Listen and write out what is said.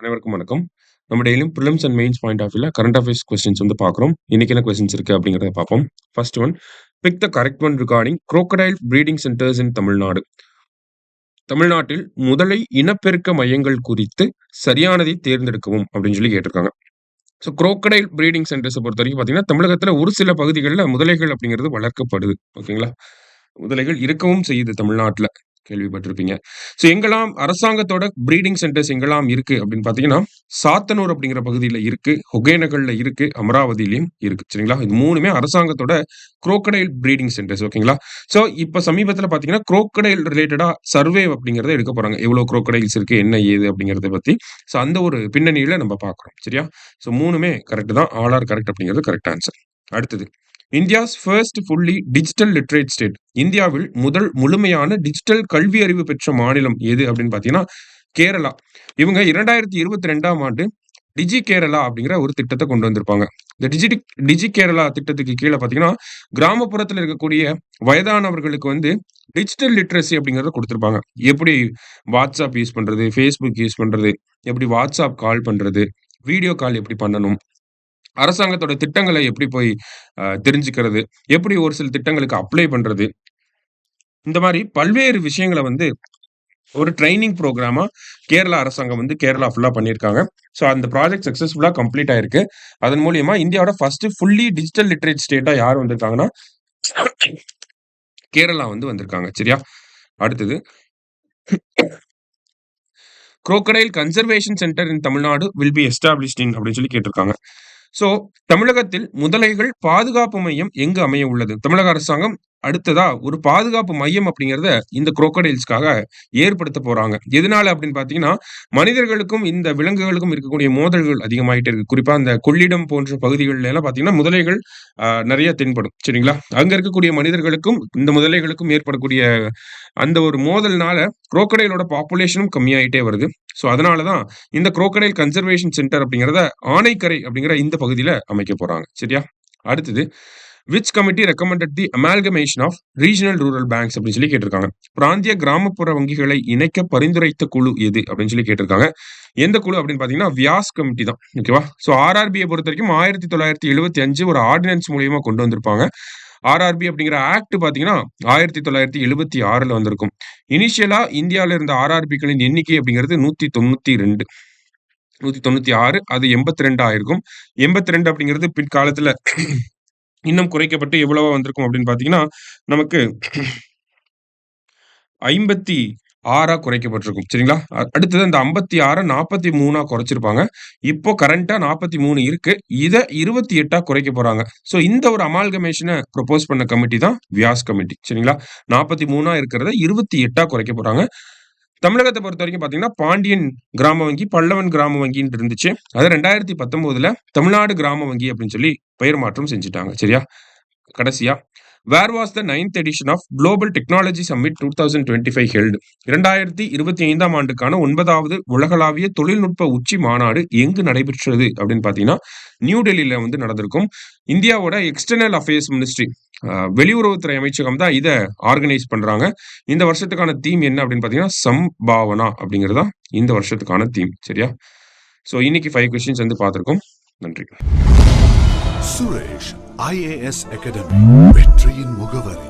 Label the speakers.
Speaker 1: அனைவருக்கும் வணக்கம். நம்ம டெய்லியும் prelims and mains point of வியூல கரண்ட் அஃபேர்ஸ் கொஸ்டின்ஸ் வந்து பார்க்குறோம். இன்னைக்கு என்ன கொஸ்டின்ஸ் இருக்கு அப்படிங்கிறத பார்ப்போம். First one, pick the correct one regarding crocodile breeding centers in Tamil Nadu. தமிழ்நாட்டில் முதலை இனப்பெருக்க மையங்கள் குறித்து சரியானதை தேர்ந்தெடுக்கவும் அப்படின்னு சொல்லி கேட்டிருக்காங்க. ஸோ crocodile breeding centers பொறுத்த வரைக்கும் பார்த்தீங்கன்னா, தமிழகத்துல ஒரு சில பகுதிகள்ல முதலைகள் அப்படிங்கிறது வளர்க்கப்படுது. ஓகேங்களா? முதலைகள் இருக்கவும் செய்யுது தமிழ்நாட்டுல. கேள்விப்பட்டிருப்பீங்க. ஸோ எங்கெல்லாம் அரசாங்கத்தோட பிரீடிங் சென்டர்ஸ் எங்கெல்லாம் இருக்கு அப்படின்னு பார்த்தீங்கன்னா, சாத்தனூர் அப்படிங்கிற பகுதியில இருக்கு, ஒகேனக்கல்ல இருக்கு, அமராவதியிலயும் இருக்கு. சரிங்களா? இது 3மே அரசாங்கத்தோட crocodile பிரீடிங் சென்டர்ஸ். ஓகேங்களா? ஸோ இப்ப சமீபத்தில பார்த்தீங்கன்னா, crocodile ரிலேட்டடா சர்வே அப்படிங்கிறத எடுக்க போறாங்க. எவ்வளோ crocodiles இருக்கு, என்ன ஏது அப்படிங்கிறத பத்தி. ஸோ அந்த ஒரு பின்னணியில நம்ம பார்க்குறோம். சரியா? ஸோ 3மே கரெக்ட் தான். ஆல் ஆர் கரெக்ட் அப்படிங்கிறது கரெக்ட் ஆன்சர். அடுத்தது, India's first fully digital literate state. இந்தியாவில் முதல் முழுமையான டிஜிட்டல் கல்வி அறிவு பெற்ற மாநிலம் எது அப்படின்னு பார்த்தீங்கன்னா, கேரளா. இவங்க 2022ஆம் ஆண்டு டிஜி கேரளா அப்படிங்கிற ஒரு திட்டத்தை கொண்டு வந்திருப்பாங்க. இந்த டிஜி கேரளா திட்டத்துக்கு கீழ பார்த்தீங்கன்னா, கிராமப்புறத்துல இருக்கக்கூடிய வயதானவர்களுக்கு வந்து டிஜிட்டல் லிட்ரஸி அப்படிங்கிறத குடுத்திருப்பாங்க. எப்படி WhatsApp யூஸ் பண்றது, Facebook யூஸ் பண்றது, எப்படி WhatsApp கால் பண்றது, வீடியோ கால் எப்படி பண்ணணும், அரசாங்கத்தோட திட்டங்கள எப்படி போய் தெரிஞ்சுக்கிறது, எப்படி ஒரு சில திட்டங்களுக்கு அப்ளை பண்றது, இந்த மாரி பல்வேறு விஷயங்கள வந்து ஒரு ட்ரெய்னிங் புரோகிராமா கேரளா அரசாங்கம் வந்து கேரளா ஃபுல்லா பண்ணியிருக்காங்க. ஸோ அந்த ப்ராஜெக்ட் சக்சஸ்ஃபுல்லா கம்ப்ளீட் ஆயிருக்கு. அதன் மூலியமா இந்தியாவோட ஃபர்ஸ்ட் ஃபுல்லி டிஜிட்டல் லிட்ரேட் ஸ்டேட்டா யார் வந்திருக்காங்கன்னா, கேரளா வந்து வந்திருக்காங்க. சரியா? அடுத்தது, crocodile conservation centre in Tamil Nadu will be established இன் அப்படின்னு சொல்லி கேட்டிருக்காங்க. ஸோ தமிழகத்தில் முதலைகள் பாதுகாப்பு மையம் எங்கு அமைய உள்ளது? தமிழக அரசாங்கம் அடுத்ததா ஒரு பாதுகாப்பு மையம் அப்படிங்கிறத இந்த crocodileஸ்க்காக ஏற்படுத்த போறாங்க. எதனால அப்படின்னு பார்த்தீங்கன்னா, மனிதர்களுக்கும் இந்த விலங்குகளுக்கும் இருக்கக்கூடிய மோதல்கள் அதிகமாயிட்டே இருக்கு. குறிப்பா அந்த கொள்ளிடம் போன்ற பகுதிகள்ல எல்லாம் பார்த்தீங்கன்னா, முதலைகள் நெறைய தென்படும். சரிங்களா? அங்க இருக்கக்கூடிய மனிதர்களுக்கும், இந்த முதலைகளுக்கும் ஏற்படக்கூடிய அந்த ஒரு மோதல்னால crocodileஓட பாப்புலேஷனும் கம்மியாயிட்டே வருது. ஸோ அதனால தான் இந்த crocodile கன்சர்வேஷன் சென்டர் அப்படிங்கிறத ஆனைக்கரை அப்படிங்கிற இந்த பகுதியில அமைக்க போறாங்க. சரியா? அடுத்தது, which committee recommended the amalgamation of regional rural banks அப்படின்னு சொல்லி கேட்டிருக்காங்க. பிராந்திய கிராமப்புற வங்கிகளை இணைக்க பரிந்துரைத்த குழு எது அப்படின்னு சொல்லி கேட்டிருக்காங்க. எந்த குழு அப்படின்னு பார்த்தீங்கன்னா, வியாஸ் கமிட்டி தான். ஓகேவா? ஸோ ஆர்ஆர்பியை பொறுத்தவரைக்கும் 1975 ஒரு ஆர்டினன்ஸ் மூலியமா கொண்டு வந்திருப்பாங்க. ஆர்ஆர்பி அப்படிங்கிற ஆக்ட் பார்த்தீங்கன்னா, 1976ல வந்திருக்கும். இனிஷியலா இந்தியால இருந்த ஆர்ஆர்பிக்களின் எண்ணிக்கை அப்படிங்கிறது 192, 196, அது 82 ஆயிருக்கும். 82 அப்படிங்கிறது பிற்காலத்துல இன்னும் குறைக்கப்பட்டு எவ்வளவா வந்திருக்கும் அப்படின்னு பார்த்தீங்கன்னா, நமக்கு 56ஆ குறைக்கப்பட்டிருக்கும். சரிங்களா? அடுத்தது அந்த 56 43ஆ குறைச்சிருப்பாங்க. இப்போ கரண்ட்டா 43 இருக்கு. இத 28ஆ குறைக்க போறாங்க. ஸோ இந்த ஒரு அமால்கமேஷன ப்ரொபோஸ் பண்ண கமிட்டி தான் வியாஸ் கமிட்டி. சரிங்களா? 43ஆ இருக்கிறத 28ஆ குறைக்க போறாங்க. தமிழகத்த பொறுத்தவரைக்கும் பார்த்தீங்கன்னா, பாண்டியன் கிராம வங்கி, பல்லவன் கிராம வங்கின்னு இருந்துச்சு. அது 2019ல தமிழ்நாடு கிராம வங்கி அப்படின்னு சொல்லி பெயர் மாற்றம் செஞ்சுட்டாங்க. சரியா? கடைசியா, where was the 9th edition of global technology summit 2025 held? 2025ஆம் ஆண்டுக்கான 9வது உலகளாவிய தொழில்நுட்ப உச்சி மாநாடு எங்கு நடைபெற்றது அப்படின்னு பார்த்தீங்கன்னா, நியூ டெல்லியில வந்து நடந்திருக்கும். இந்தியாவோட எக்ஸ்டர்னல் அஃபேர்ஸ் மினிஸ்ட்ரி, வெளியுறவுத்துறை அமைச்சகம் தான் இத ஆர்கனைஸ் பண்றாங்க. இந்த வருஷத்துக்கான தீம் என்ன அப்படின்னு பார்த்தீங்கன்னா, சம்பாவனா அப்படிங்கிறது தான் இந்த வருஷத்துக்கான தீம். சரியா? ஸோ இன்னைக்கு 5 கொஸ்டின்ஸ் வந்து பார்த்திருக்கோம். நன்றி.
Speaker 2: சுரேஷ் IAS அகாடமி, வெற்றியின் முகவரி.